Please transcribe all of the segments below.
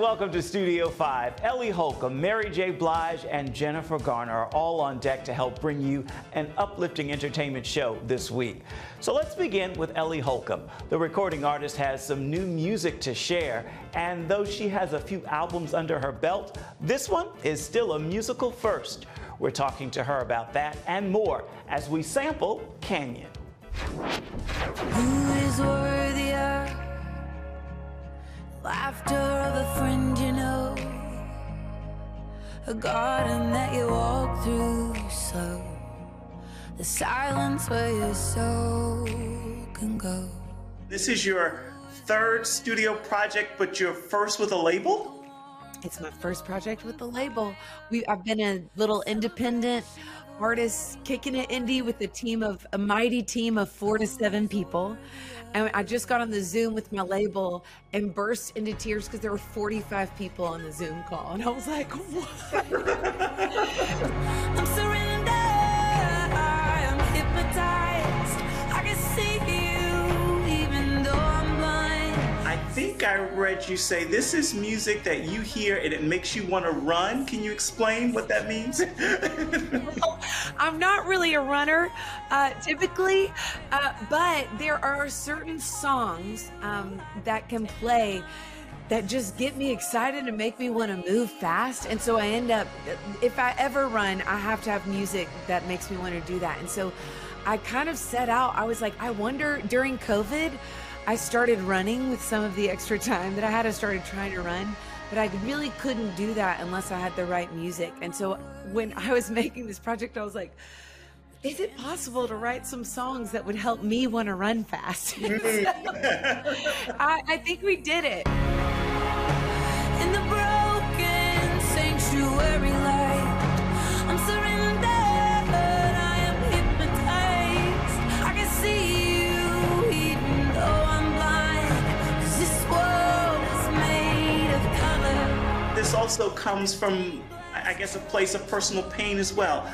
welcome to Studio 5. Ellie Holcomb, Mary J. Blige, and Jennifer Garner are all on deck to help bring you an uplifting entertainment show this week. So let's begin with Ellie Holcomb. The recording artist has some new music to share, and though she has a few albums under her belt, this one is still a musical first. We're talking to her about that and more as we sample Canyon. Who is worthier? Laughter of a friend you know, a garden that you walk through slow, the silence where your soul can go. This is your third studio project, but your first with a label? It's my first project with the label. I've been a little independent artist, kicking it indie with a mighty team of 4 to 7 people. And I just got on the Zoom with my label and burst into tears because there were 45 people on the Zoom call. And I was like, what? I'm surrendered, I'm hypnotized. I can see you even though I'm blind. I think I read you say this is music that you hear and it makes you want to run. Can you explain what that means? I'm not really a runner, typically, but there are certain songs that can play that just get me excited and make me want to move fast. And so I end up, if I ever run, I have to have music that makes me want to do that. And so I kind of set out, I was like, I wonder, during COVID, I started running with some of the extra time that I had. I started trying to run, but I really couldn't do that unless I had the right music. And so when I was making this project, I was like, is it possible to write some songs that would help me want to run fast? So, I think we did it. In the broken sanctuary light, I'm surrendered, I am hypnotized. I can see you even though I'm blind, 'cause this world is made of color. This also comes from, I guess, a place of personal pain as well.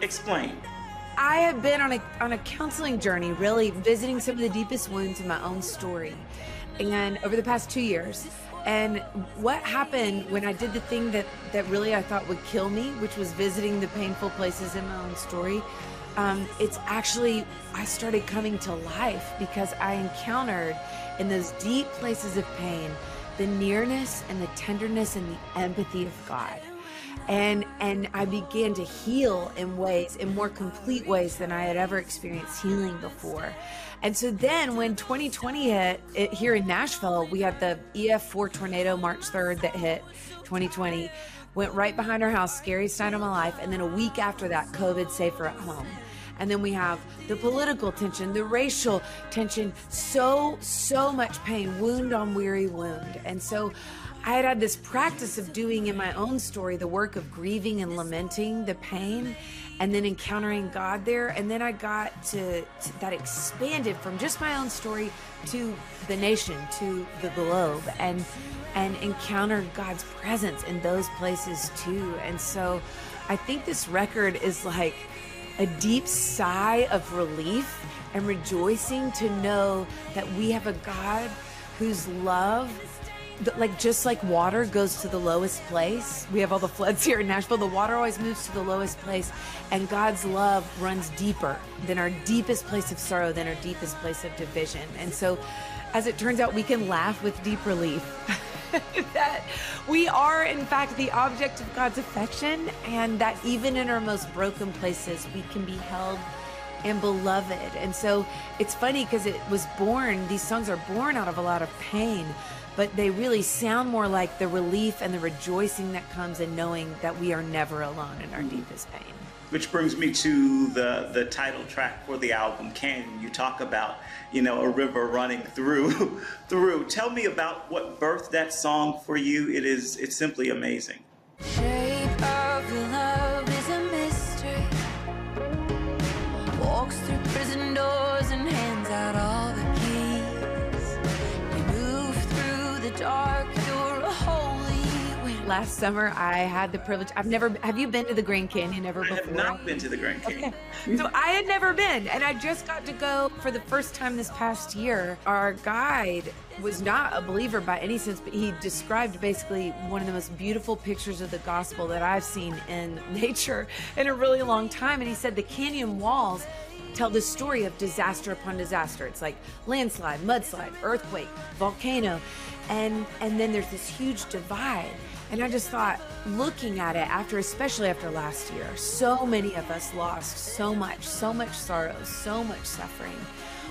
Explain. I have been on a counseling journey, really visiting some of the deepest wounds in my own story, and over the past 2 years. And what happened when I did the thing that really I thought would kill me, which was visiting the painful places in my own story, it's actually, I started coming to life because I encountered in those deep places of pain the nearness and the tenderness and the empathy of God. And I began to heal in more complete ways than I had ever experienced healing before. And so then when 2020 hit, here in Nashville, we had the EF4 tornado March 3rd that hit 2020, went right behind our house, scariest night of my life. And then a week after that, COVID, safer at home. And then we have the political tension, the racial tension, so much pain, wound on weary wound. And so I had this practice of doing in my own story the work of grieving and lamenting the pain and then encountering God there. And then I got to that expanded from just my own story to the nation, to the globe, and encountered God's presence in those places too. And so I think this record is like a deep sigh of relief and rejoicing to know that we have a God whose love, like just like water goes to the lowest place. We have all the floods here in Nashville. The water always moves to the lowest place, and God's love runs deeper than our deepest place of sorrow, than our deepest place of division. And so, as it turns out, we can laugh with deep relief that we are, in fact, the object of God's affection, and that even in our most broken places, we can be held and beloved. And so it's funny because these songs are born out of a lot of pain, but they really sound more like the relief and the rejoicing that comes in knowing that we are never alone in our deepest pain. Which brings me to the title track for the album, Canyon. You talk about, a river running through. Tell me about what birthed that song for you. It's simply amazing. Shape of your love is a mystery. Walks through prison doors and hands out all the keys. You move through the dark, you're a holy wind. Last summer, I had the privilege. Have you been to the Grand Canyon ever before? I have not been to the Grand Canyon. Okay. So I had never been, and I just got to go for the first time this past year. Our guide was not a believer by any sense, but he described basically one of the most beautiful pictures of the gospel that I've seen in nature in a really long time. And he said the canyon walls tell the story of disaster upon disaster. It's like landslide, mudslide, earthquake, volcano, and then there's this huge divide. And I just thought, looking at it especially after last year, so many of us lost so much sorrow, so much suffering.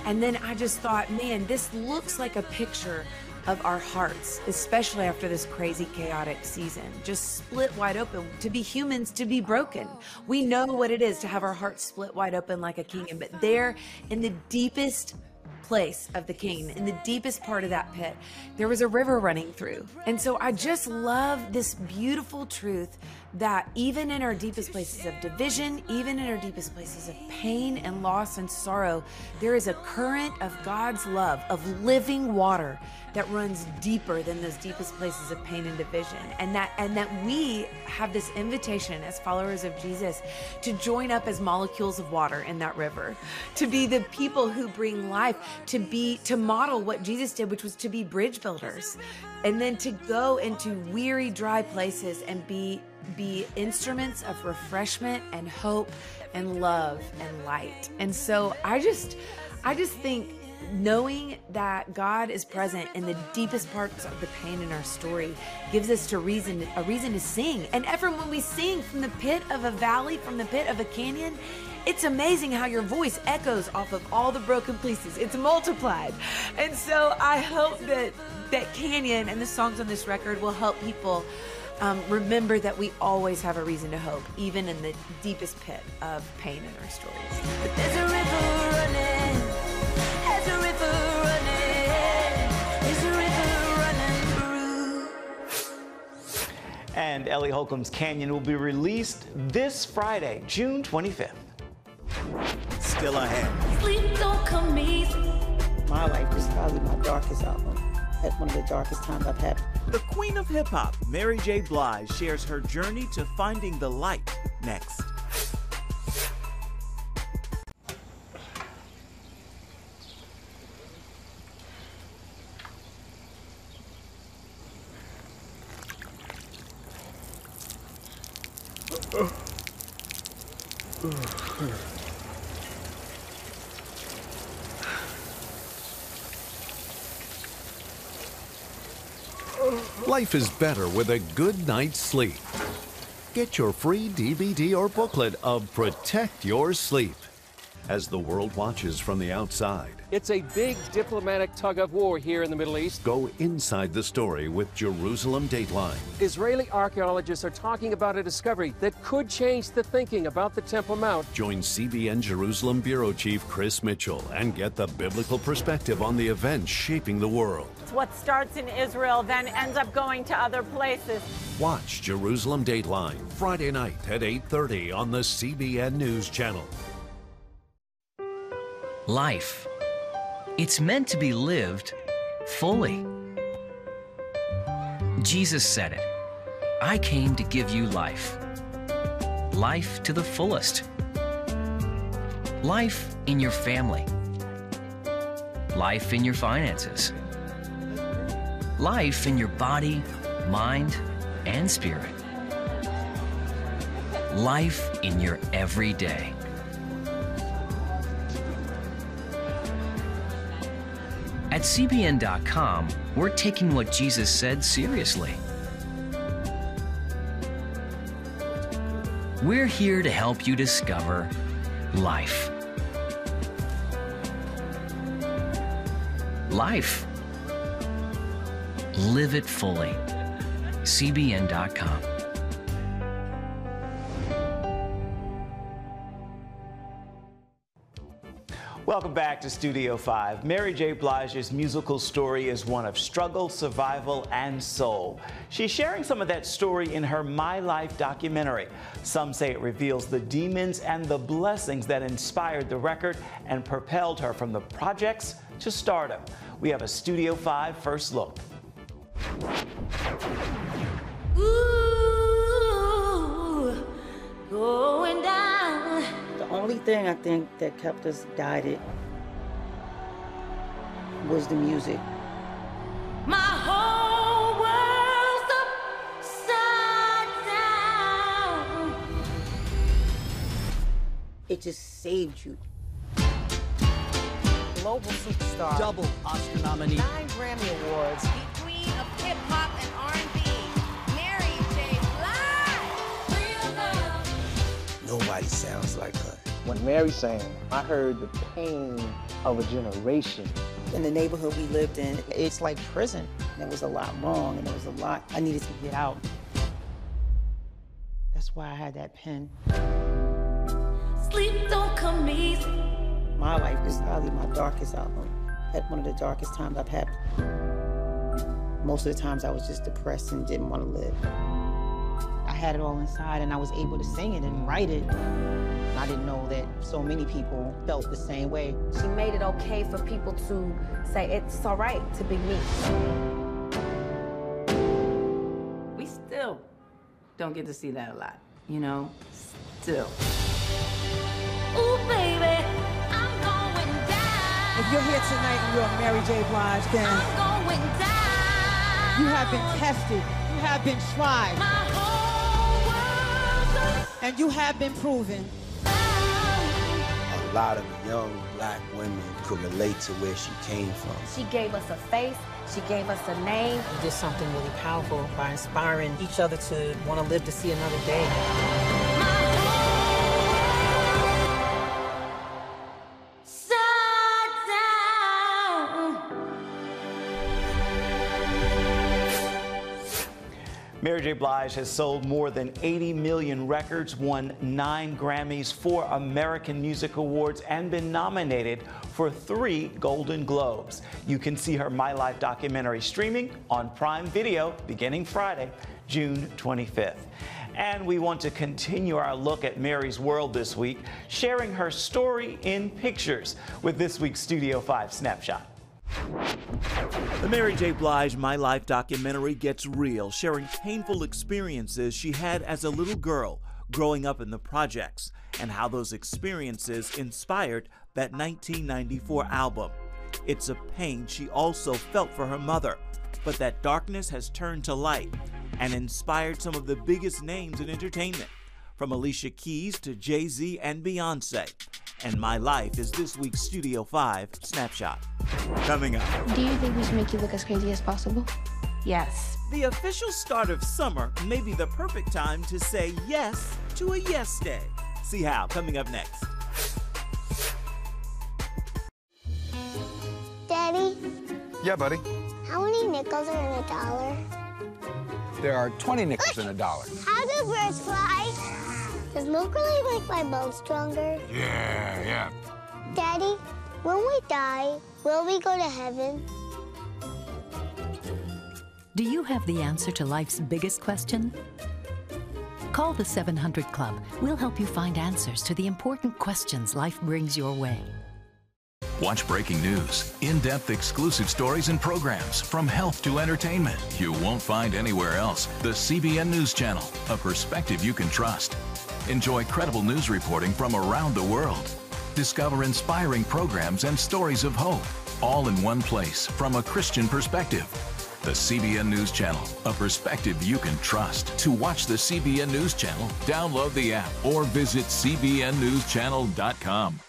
And then I just thought, man, this looks like a picture of our hearts, especially after this crazy, chaotic season. Just split wide open. To be humans, to be broken. We know what it is to have our hearts split wide open like a canyon, but there in the deepest place of the canyon, in the deepest part of that pit, there was a river running through. And so I just love this beautiful truth that even in our deepest places of division, even in our deepest places of pain and loss and sorrow, there is a current of God's love, of living water that runs deeper than those deepest places of pain and division. And that we have this invitation as followers of Jesus to join up as molecules of water in that river, to be the people who bring life, to model what Jesus did, which was to be bridge builders, and then to go into weary, dry places and be instruments of refreshment and hope and love and light. And so I just think knowing that God is present in the deepest parts of the pain in our story gives us a reason to sing. And Efrem, when we sing from the pit of a valley, from the pit of a canyon, it's amazing how your voice echoes off of all the broken places. It's multiplied. And so I hope that canyon and the songs on this record will help people remember that we always have a reason to hope, even in the deepest pit of pain in our stories. But there's a river running, there's a river running, there's a river running through. And Ellie Holcomb's Canyon will be released this Friday, June 25th. Still ahead. Sleep don't come easy. My life is probably my darkest album. At one of the darkest times I've had. The Queen of Hip Hop, Mary J. Blige, shares her journey to finding the light next. Life is better with a good night's sleep. Get your free DVD or booklet of Protect Your Sleep as the world watches from the outside. It's a big diplomatic tug of war here in the Middle East. Go inside the story with Jerusalem Dateline. Israeli archaeologists are talking about a discovery that could change the thinking about the Temple Mount. Join CBN Jerusalem Bureau Chief Chris Mitchell and get the biblical perspective on the events shaping the world. What starts in Israel then ends up going to other places. Watch Jerusalem Dateline Friday night at 8:30 on the CBN News Channel. Life. It's meant to be lived fully. Jesus said it. I came to give you life. Life to the fullest. Life in your family. Life in your finances. Life in your body, mind, and spirit. Life in your everyday. At CBN.com, we're taking what Jesus said seriously. We're here to help you discover life. Life. Live it fully. CBN.com. Welcome back to Studio 5. Mary J. Blige's musical story is one of struggle, survival, and soul. She's sharing some of that story in her My Life documentary. Some say it reveals the demons and the blessings that inspired the record and propelled her from the projects to stardom. We have a Studio 5 first look. Ooh, going down. The only thing I think that kept us guided was the music. My whole world's upside down. It just saved you. Global superstar. Double Oscar nominee. 9 Grammy Awards. The queen of hip-hop and R&B, Mary J. Blige. Real love. Nobody sounds like her. When Mary sang, I heard the pain of a generation. In the neighborhood we lived in, it's like prison. There was a lot wrong, and there was a lot I needed to get out. That's why I had that pen. Sleep don't come easy. My life is probably my darkest album. At one of the darkest times I've had. Most of the times I was just depressed and didn't want to live. I had it all inside, and I was able to sing it and write it. I didn't know that so many people felt the same way. She made it okay for people to say it's all right to be me. We still don't get to see that a lot, you know? Still. Ooh, baby, I'm going down. If you're here tonight and you're Mary J. Blige, then I'm going down. you have been tested, you have been tried, My whole world's and you have been proven. A lot of young black women could relate to where she came from. She gave us a face, she gave us a name. You did something really powerful by inspiring each other to want to live to see another day. Mary J. Blige has sold more than 80 million records, won 9 Grammys, 4 American Music Awards, and been nominated for 3 Golden Globes. You can see her My Life documentary streaming on Prime Video beginning Friday, June 25th. And we want to continue our look at Mary's world this week, sharing her story in pictures with this week's Studio 5 Snapshot. The Mary J. Blige My Life documentary gets real, sharing painful experiences she had as a little girl growing up in the projects and how those experiences inspired that 1994 album. It's a pain she also felt for her mother, but that darkness has turned to light and inspired some of the biggest names in entertainment, from Alicia Keys to Jay-Z and Beyonce. And My Life is this week's Studio 5 Snapshot. Coming up. Do you think we should make you look as crazy as possible? Yes. The official start of summer may be the perfect time to say yes to a yes day. See how, coming up next. Daddy? Yeah, buddy? How many nickels are in a dollar? There are 20 nickels in a dollar. How do birds fly? Does milk really make my bones stronger? Yeah. Daddy, when we die, will we go to heaven? Do you have the answer to life's biggest question? Call the 700 Club. We'll help you find answers to the important questions life brings your way. Watch breaking news, in-depth exclusive stories and programs from health to entertainment you won't find anywhere else. The CBN News Channel, a perspective you can trust. Enjoy credible news reporting from around the world. Discover inspiring programs and stories of hope, all in one place from a Christian perspective. The CBN News Channel, a perspective you can trust. To watch the CBN News Channel, download the app or visit cbnnewschannel.com.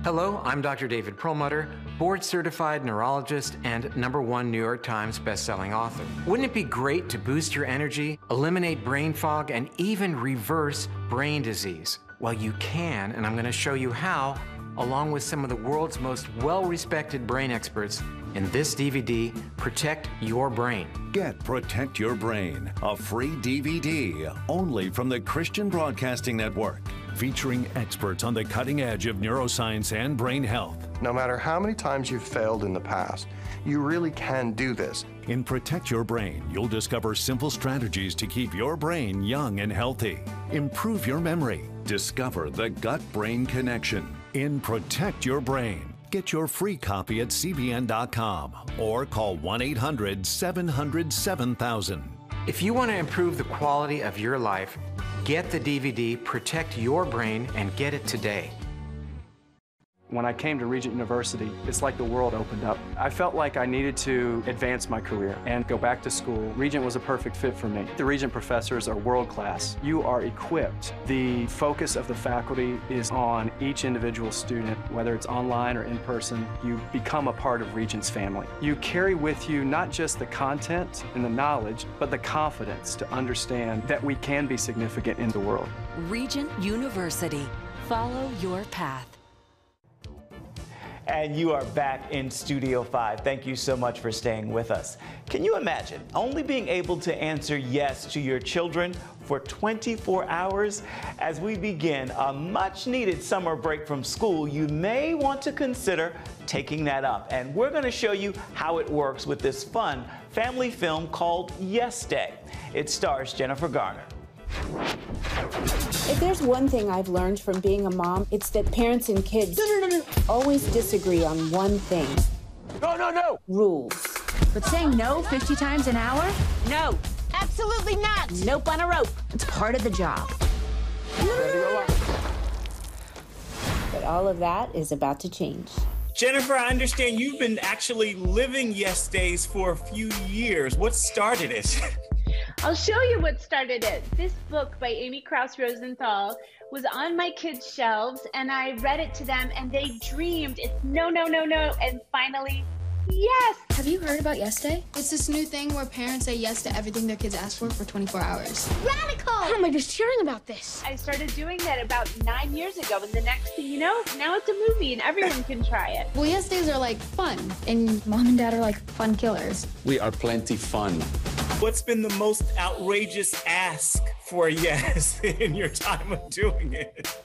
Hello, I'm Dr. David Perlmutter, board-certified neurologist and #1 New York Times bestselling author. Wouldn't it be great to boost your energy, eliminate brain fog, and even reverse brain disease? Well, you can, and I'm going to show you how, along with some of the world's most well-respected brain experts, in this DVD, Protect Your Brain. Get Protect Your Brain, a free DVD only from the Christian Broadcasting Network, featuring experts on the cutting edge of neuroscience and brain health. No matter how many times you've failed in the past, you really can do this. In Protect Your Brain, you'll discover simple strategies to keep your brain young and healthy. Improve your memory. Discover the gut-brain connection. In Protect Your Brain. Get your free copy at cbn.com or call 1-800-700-7000. If you want to improve the quality of your life, Get the DVD, protect your brain, and get it today. When I came to Regent University, it's like the world opened up. I felt like I needed to advance my career and go back to school. Regent was a perfect fit for me. The Regent professors are world class. You are equipped. The focus of the faculty is on each individual student, whether it's online or in person. You become a part of Regent's family. You carry with you not just the content and the knowledge, but the confidence to understand that we can be significant in the world. Regent University. Follow your path. And you are back in Studio 5. Thank you so much for staying with us. Can you imagine only being able to answer yes to your children for 24 hours? As we begin a much-needed summer break from school, you may want to consider taking that up. And we're going to show you how it works with this fun family film called Yes Day. It stars Jennifer Garner. If there's one thing I've learned from being a mom, it's that parents and kids always disagree on one thing. No! Rules. But saying no 50 times an hour? No. Absolutely not. Nope on a rope. It's part of the job. But all of that is about to change. Jennifer, I understand you've been actually living Yes Days for a few years. What started it? I'll show you what started it. This book by Amy Krauss Rosenthal was on my kids' shelves, and I read it to them, and they dreamed it's no, and finally, yes. Have you heard about Yes Day? It's this new thing where parents say yes to everything their kids ask for 24 hours. Radical! How am I just hearing about this? I started doing that about 9 years ago, and the next thing you know, now it's a movie, and everyone can try it. Well, Yes Days are like fun, and mom and dad are like fun killers. We are plenty fun. What's been the most outrageous ask for a yes in your time of doing it?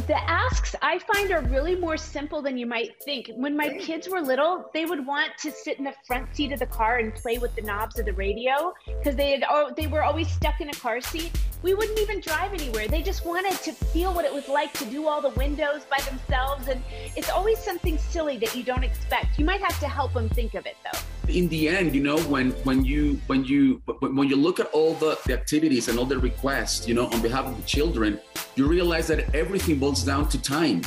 The asks I find are really more simple than you might think. When my kids were little, they would want to sit in the front seat of the car and play with the knobs of the radio because they were always stuck in a car seat. We wouldn't even drive anywhere. They just wanted to feel what it was like to do all the windows by themselves, and it's always something silly that you don't expect. You might have to help them think of it though. In the end, you know, when you look at all the activities and all the requests, you know, on behalf of the children, you realize that everything boils down to time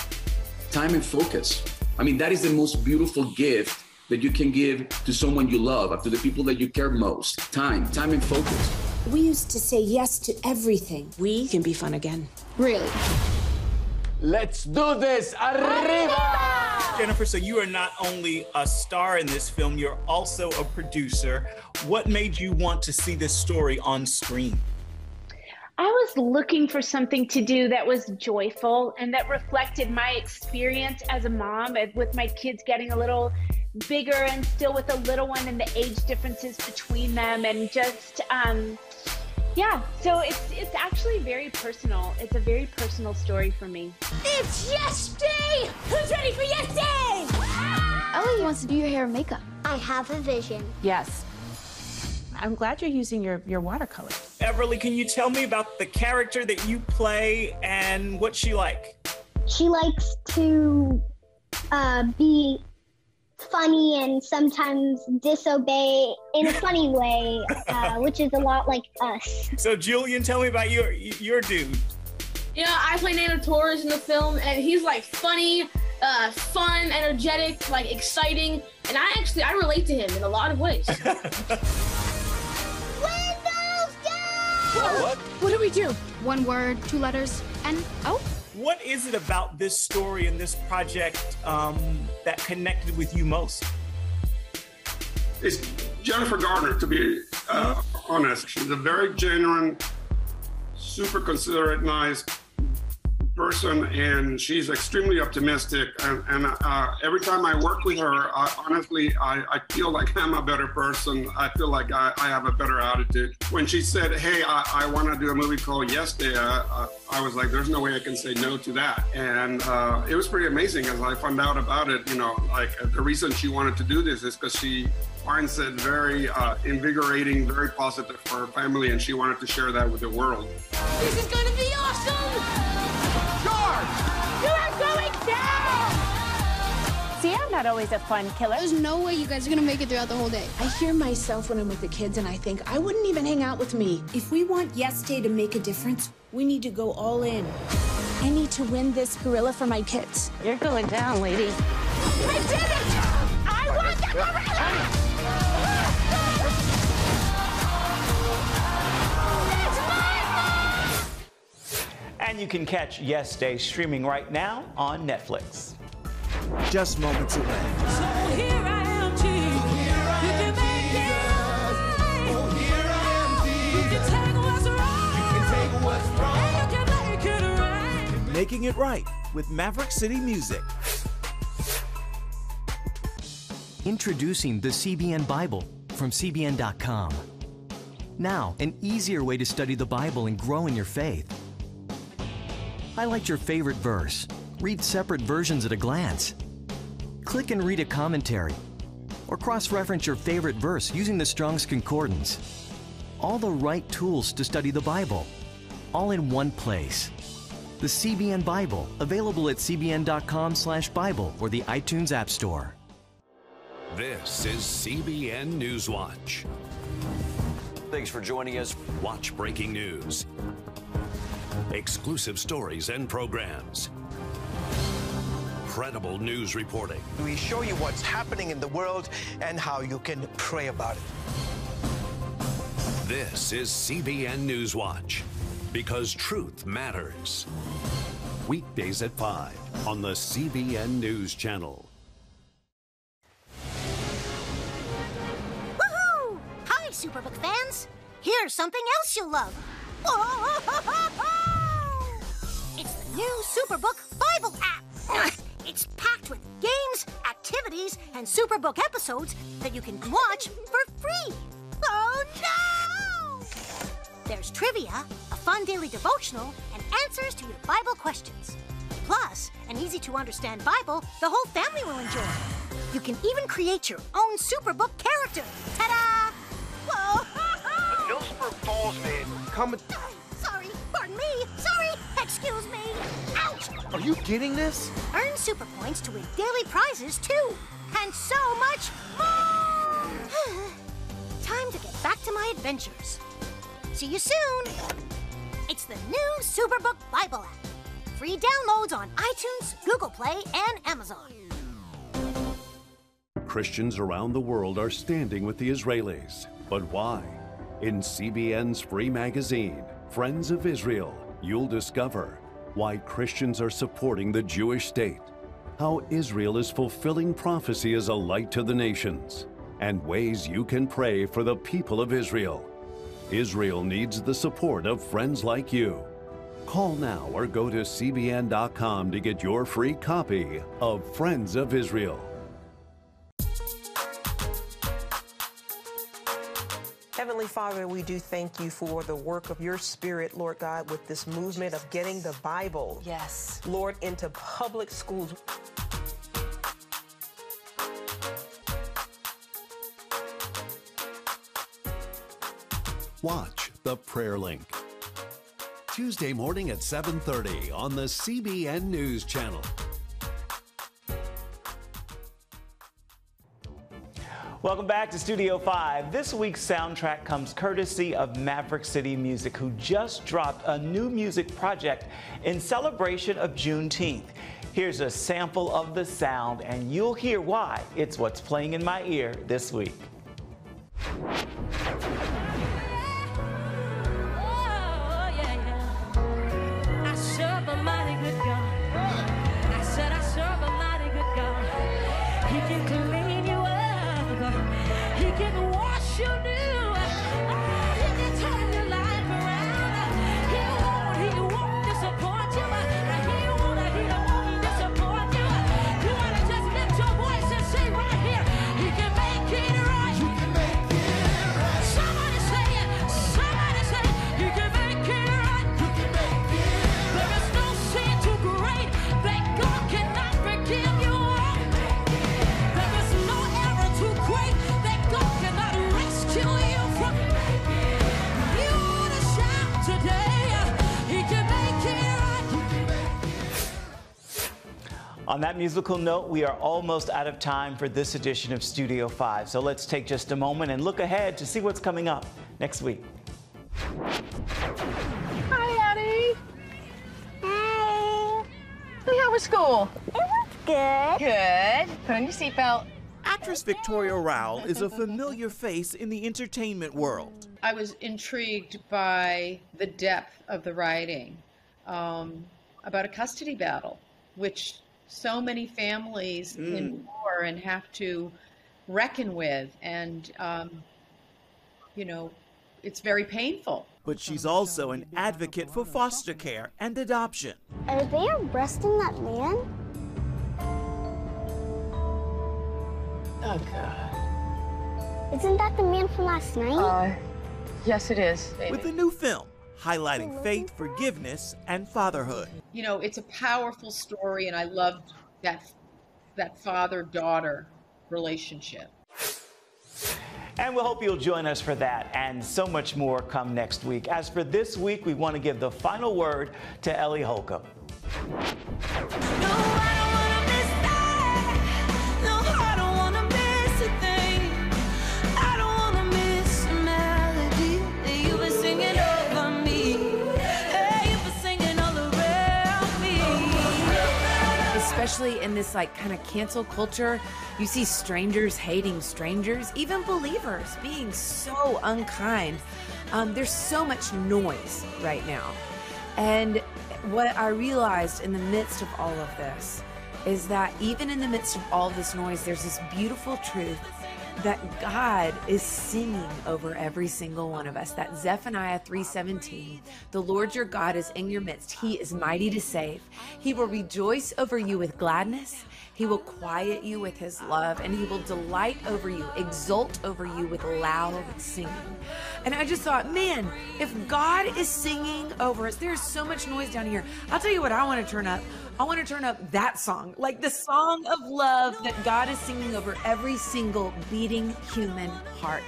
and focus. I mean, that is the most beautiful gift that you can give to someone you love, to the people that you care most. Time and focus. We used to say yes to everything. We can be fun again. Really? Let's do this! Arriba! Jennifer, so you are not only a star in this film, you're also a producer. What made you want to see this story on screen? I was looking for something to do that was joyful and that reflected my experience as a mom, with my kids getting a little bigger and still with a little one and the age differences between them, and just yeah, so it's actually very personal. It's a very personal story for me. It's Yes Day! Who's ready for Yes Day? Ellie wants to do your hair and makeup. I have a vision. Yes. I'm glad you're using your watercolor. Everly, can you tell me about the character that you play and what's she like? She likes to be funny and sometimes disobey in a funny way, which is a lot like us. So Julian, tell me about your dude. You know, I play Nana Torres in the film, and he's like funny, fun, energetic, like exciting, and I relate to him in a lot of ways. What do we do? One word, 2 letters, N-O? What is it about this story and this project that connected with you most? It's Jennifer Garner, to be honest. She's a very genuine, super considerate, nice person, and she's extremely optimistic. And every time I work with her, honestly, I feel like I'm a better person. I feel like I have a better attitude. When she said, hey, I want to do a movie called Yes Day, I was like, there's no way I can say no to that. And it was pretty amazing as I found out about it. You know, like the reason she wanted to do this is because she finds it very invigorating, very positive for her family, and she wanted to share that with the world. This is going to be awesome! You are going down! See, I'm not always a fun killer. There's no way you guys are gonna make it throughout the whole day. I hear myself when I'm with the kids, and I think I wouldn't even hang out with me. If we want Yes Day to make a difference, we need to go all in. I need to win this gorilla for my kids. You're going down, lady. I did it! I want the gorilla! And you can catch Yes Day streaming right now on Netflix. Just moments away. So here I am, Jesus. You can make it. Oh, here I am, Jesus. You can take what's wrong. You can take what's wrong. And you can make it right. Making it right with Maverick City Music. Introducing the CBN Bible from CBN.com. Now, an easier way to study the Bible and grow in your faith. Highlight your favorite verse. Read separate versions at a glance. Click and read a commentary. Or cross-reference your favorite verse using the Strong's Concordance. All the right tools to study the Bible. All in one place. The CBN Bible, available at cbn.com/Bible or the iTunes App Store. This is CBN News Watch. Thanks for joining us. Watch breaking news, exclusive stories and programs, credible news reporting. We show you what's happening in the world and how you can pray about it. This is CBN News Watch, because truth matters. Weekdays at 5 on the CBN News Channel. Woohoo! Hi, Superbook fans. Here's something else you'll love. It's the new Superbook Bible app. It's packed with games, activities, and Superbook episodes that you can watch for free. Oh, no! There's trivia, a fun daily devotional, and answers to your Bible questions. Plus, an easy-to-understand Bible the whole family will enjoy. You can even create your own Superbook character. Ta-da! Whoa! Millsburg Falls man, come. Sorry, pardon me. Sorry, excuse me. Ouch! Are you getting this? Earn super points to win daily prizes, too. And so much more! Time to get back to my adventures. See you soon. It's the new Superbook Bible app. Free downloads on iTunes, Google Play, and Amazon. Christians around the world are standing with the Israelis. But why? In CBN's free magazine, Friends of Israel, you'll discover why Christians are supporting the Jewish state, how Israel is fulfilling prophecy as a light to the nations, and ways you can pray for the people of Israel. Israel needs the support of friends like you. Call now or go to cbn.com to get your free copy of Friends of Israel. Heavenly Father, we do thank you for the work of your Spirit, Lord God, with this movement of getting the Bible, yes, Lord, into public schools. Watch The Prayer Link. Tuesday morning at 7:30 on the CBN News Channel. Welcome back to Studio 5. This week's soundtrack comes courtesy of Maverick City Music, who just dropped a new music project in celebration of Juneteenth. Here's a sample of the sound, and you'll hear why it's what's playing in my ear this week. Right here, he can make it right. that musical note, we are almost out of time for this edition of Studio 5. So let's take just a moment and look ahead to see what's coming up next week. Hi, Addie. Hey. How was school? It was good. Good. Put on your seatbelt. Actress Victoria Rowell is a familiar face in the entertainment world. I was intrigued by the depth of the writing about a custody battle, which so many families endure and have to reckon with. And, you know, it's very painful. But she's also an advocate for foster care and adoption. Are they arresting that man? Oh, God. Isn't that the man from last night? Yes, it is. With a new film highlighting faith, forgiveness, and fatherhood. You know, it's a powerful story, and I loved that father-daughter relationship. And we hope you'll join us for that and so much more come next week. As for this week, we want to give the final word to Ellie Holcomb. Especially in this like kind of cancel culture, you see strangers hating strangers, even believers being so unkind. There's so much noise right now. And what I realized in the midst of all of this is that even in the midst of all of this noise, there's this beautiful truth that God is singing over every single one of us. That Zephaniah 3:17, the Lord your God is in your midst. He is mighty to save. He will rejoice over you with gladness. He will quiet you with his love, and he will delight over you, exult over you with loud singing. And I just thought, man, if God is singing over us, there's so much noise down here. I'll tell you what I want to turn up. I want to turn up that song, like the song of love that God is singing over every single beating human heart.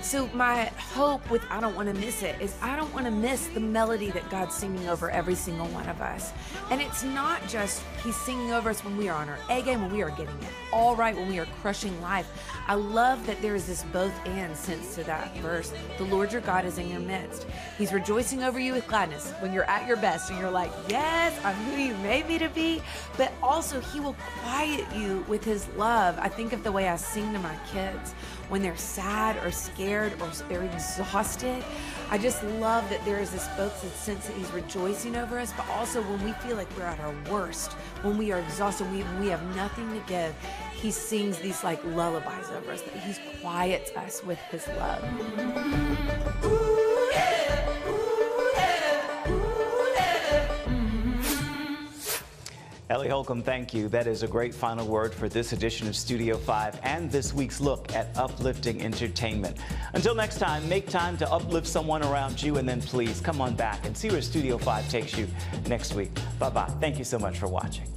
So my hope with I Don't Want to Miss It is I don't want to miss the melody that God's singing over every single one of us. And it's not just he's singing over us when we are on our A game, when we are getting it all right, when we are crushing life. I love that there is this both and sense to that verse. The Lord your God is in your midst. He's rejoicing over you with gladness when you're at your best and you're like, yes, I'm who you made me to be. But also he will quiet you with his love. I think of the way I sing to my kids when they're sad or scared or they're exhausted. I just love that there is this both sense that he's rejoicing over us, but also when we feel like we're at our worst, when we are exhausted, when we have nothing to give, he sings these like lullabies over us, that he quiets us with his love. Ellie Holcomb, thank you. That is a great final word for this edition of Studio 5 and this week's look at uplifting entertainment. Until next time, make time to uplift someone around you, and then please come on back and see where Studio 5 takes you next week. Bye-bye. Thank you so much for watching.